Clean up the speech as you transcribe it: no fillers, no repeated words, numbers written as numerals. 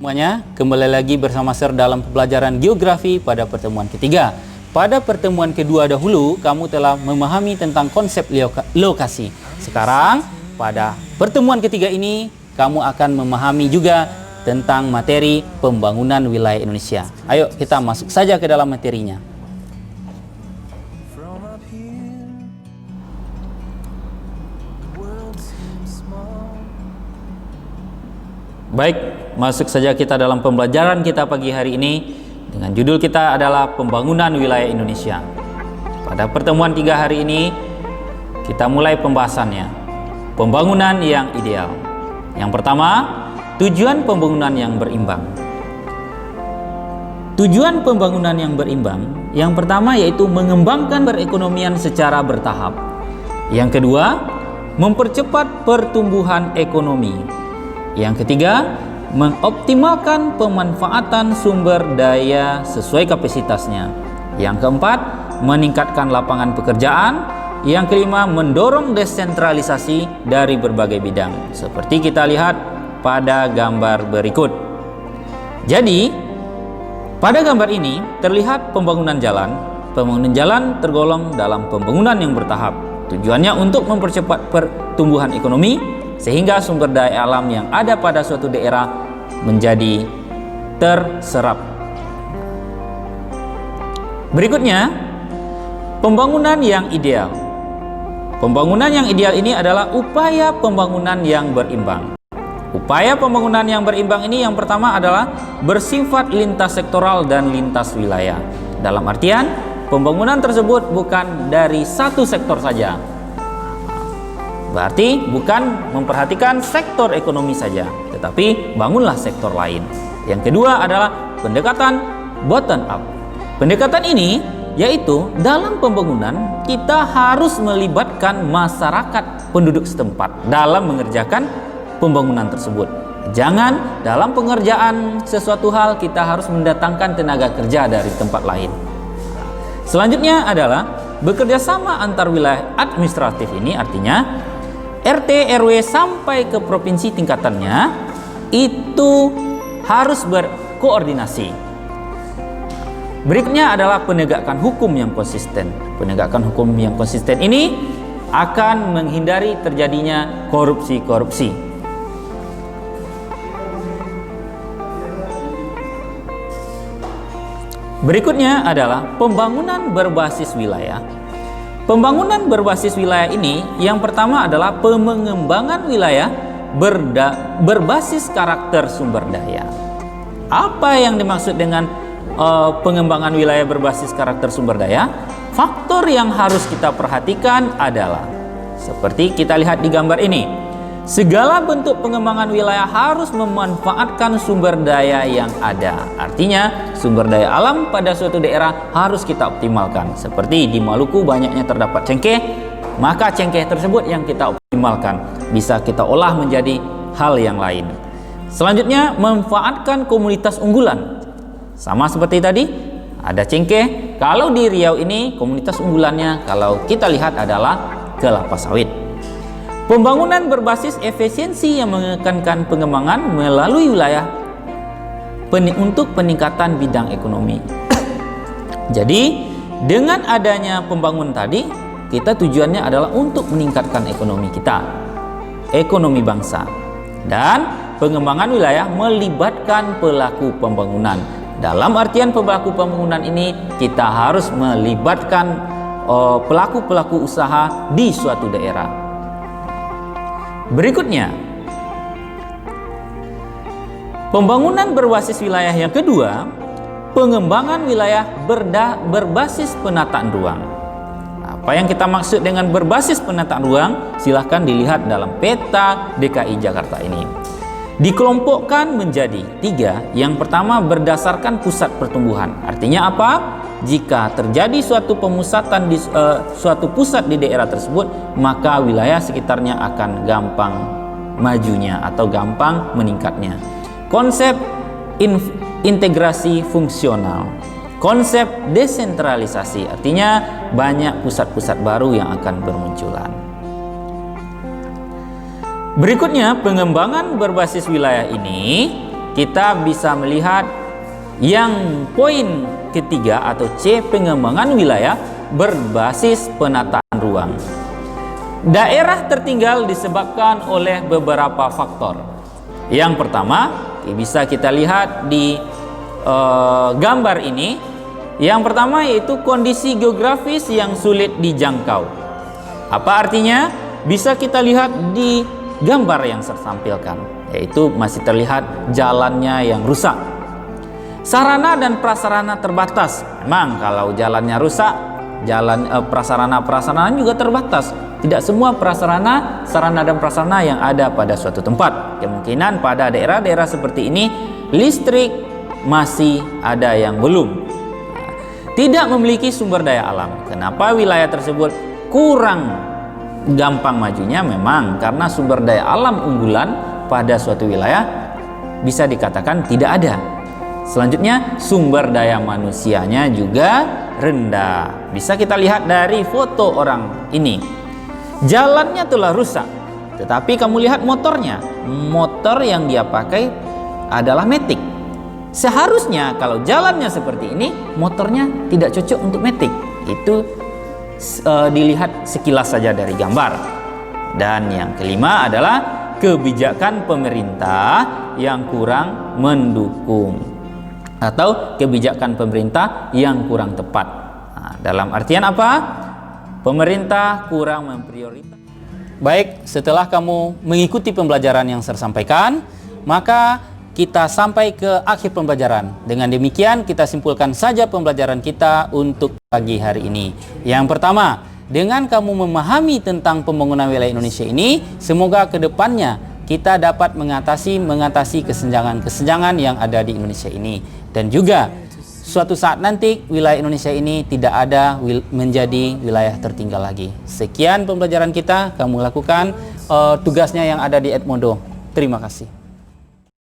Semuanya, kembali lagi bersama Sir dalam pembelajaran geografi pada pertemuan ketiga. Pada pertemuan kedua dahulu, kamu telah memahami tentang konsep lokasi. Sekarang, pada pertemuan ketiga ini, kamu akan memahami juga tentang materi pembangunan wilayah Indonesia. Ayo kita masuk saja ke dalam materinya. Baik, masuk saja kita dalam pembelajaran kita pagi hari ini dengan judul kita adalah Pembangunan Wilayah Indonesia. Pada pertemuan 3 hari ini kita mulai pembahasannya. Pembangunan yang ideal. Yang pertama, tujuan pembangunan yang berimbang. Tujuan pembangunan yang berimbang yang pertama yaitu mengembangkan perekonomian secara bertahap. Yang kedua, mempercepat pertumbuhan ekonomi. Yang ketiga, mengoptimalkan pemanfaatan sumber daya sesuai kapasitasnya. Yang keempat, meningkatkan lapangan pekerjaan. Yang kelima, mendorong desentralisasi dari berbagai bidang. Seperti kita lihat pada gambar berikut. Jadi, pada gambar ini terlihat pembangunan jalan. Pembangunan jalan tergolong dalam pembangunan yang bertahap. Tujuannya untuk mempercepat pertumbuhan ekonomi sehingga sumber daya alam yang ada pada suatu daerah menjadi terserap. Berikutnya, pembangunan yang ideal. Pembangunan yang ideal ini adalah upaya pembangunan yang berimbang. Upaya pembangunan yang berimbang ini yang pertama adalah bersifat lintas sektoral dan lintas wilayah. Dalam artian, pembangunan tersebut bukan dari satu sektor saja. Berarti bukan memperhatikan sektor ekonomi saja, tetapi bangunlah sektor lain. Yang kedua adalah pendekatan bottom up. Pendekatan ini yaitu dalam pembangunan kita harus melibatkan masyarakat penduduk setempat dalam mengerjakan pembangunan tersebut. Jangan dalam pengerjaan sesuatu hal kita harus mendatangkan tenaga kerja dari tempat lain. Selanjutnya adalah bekerja sama antar wilayah administratif. Ini artinya RT, RW sampai ke provinsi tingkatannya itu harus berkoordinasi. Berikutnya adalah penegakan hukum yang konsisten. Penegakan hukum yang konsisten ini akan menghindari terjadinya korupsi-korupsi. Berikutnya adalah pembangunan berbasis wilayah. Pembangunan berbasis wilayah ini yang pertama adalah pengembangan wilayah berbasis karakter sumber daya. Apa yang dimaksud dengan pengembangan wilayah berbasis karakter sumber daya? Faktor yang harus kita perhatikan adalah seperti kita lihat di gambar ini. Segala bentuk pengembangan wilayah harus memanfaatkan sumber daya yang ada. Artinya, sumber daya alam pada suatu daerah harus kita optimalkan. Seperti di Maluku banyaknya terdapat cengkeh, maka cengkeh tersebut yang kita optimalkan. Bisa kita olah menjadi hal yang lain. Selanjutnya, memanfaatkan komunitas unggulan. Sama seperti tadi, ada cengkeh. Kalau di Riau ini, komunitas unggulannya kalau kita lihat adalah kelapa sawit. Pembangunan berbasis efisiensi yang menekankan pengembangan melalui wilayah untuk peningkatan bidang ekonomi. Jadi, dengan adanya pembangunan tadi, kita tujuannya adalah untuk meningkatkan ekonomi kita, ekonomi bangsa. Dan pengembangan wilayah melibatkan pelaku pembangunan. Dalam artian pelaku pembangunan ini, kita harus melibatkan pelaku-pelaku usaha di suatu daerah. Berikutnya, pembangunan berbasis wilayah yang kedua, pengembangan wilayah berbasis penataan ruang. Apa yang kita maksud dengan berbasis penataan ruang? Silahkan dilihat dalam peta DKI Jakarta ini. Dikelompokkan menjadi 3. Yang pertama berdasarkan pusat pertumbuhan. Artinya apa? Jika terjadi suatu pemusatan di suatu pusat di daerah tersebut, maka wilayah sekitarnya akan gampang majunya atau gampang meningkatnya. Konsep integrasi fungsional. Konsep desentralisasi, artinya banyak pusat-pusat baru yang akan bermunculan. Berikutnya, pengembangan berbasis wilayah ini kita bisa melihat yang poin ketiga atau C, pengembangan wilayah berbasis penataan ruang. Daerah tertinggal disebabkan oleh beberapa faktor. Yang pertama, bisa kita lihat di gambar ini. Yang pertama yaitu kondisi geografis yang sulit dijangkau. Apa artinya? Bisa kita lihat di gambar yang saya tampilkan, yaitu masih terlihat jalannya yang rusak. Sarana dan prasarana terbatas. Memang kalau jalannya rusak, prasarana juga terbatas. Tidak semua sarana dan prasarana yang ada pada suatu tempat. Kemungkinan pada daerah-daerah seperti ini listrik masih ada yang belum. Tidak memiliki sumber daya alam. Kenapa wilayah tersebut kurang gampang majunya? Memang karena sumber daya alam unggulan pada suatu wilayah bisa dikatakan tidak ada. Selanjutnya, sumber daya manusianya juga rendah. Bisa kita lihat dari foto orang ini. Jalannya telah rusak, tetapi kamu lihat motornya. Motor yang dia pakai adalah matic. Seharusnya kalau jalannya seperti ini, motornya tidak cocok untuk matic. Itu dilihat sekilas saja dari gambar. Dan yang kelima adalah kebijakan pemerintah yang kurang mendukung atau kebijakan pemerintah yang kurang tepat. Nah, dalam artian apa? Pemerintah kurang memprioritaskan. Baik, setelah kamu mengikuti pembelajaran yang saya sampaikan, maka kita sampai ke akhir pembelajaran. Dengan demikian kita simpulkan saja pembelajaran kita untuk pagi hari ini. Yang pertama, dengan kamu memahami tentang pembangunan wilayah Indonesia ini, semoga ke depannya kita dapat mengatasi kesenjangan-kesenjangan yang ada di Indonesia ini. Dan juga suatu saat nanti wilayah Indonesia ini tidak ada menjadi wilayah tertinggal lagi. Sekian pembelajaran kita, kamu lakukan tugasnya yang ada di Edmodo. Terima kasih.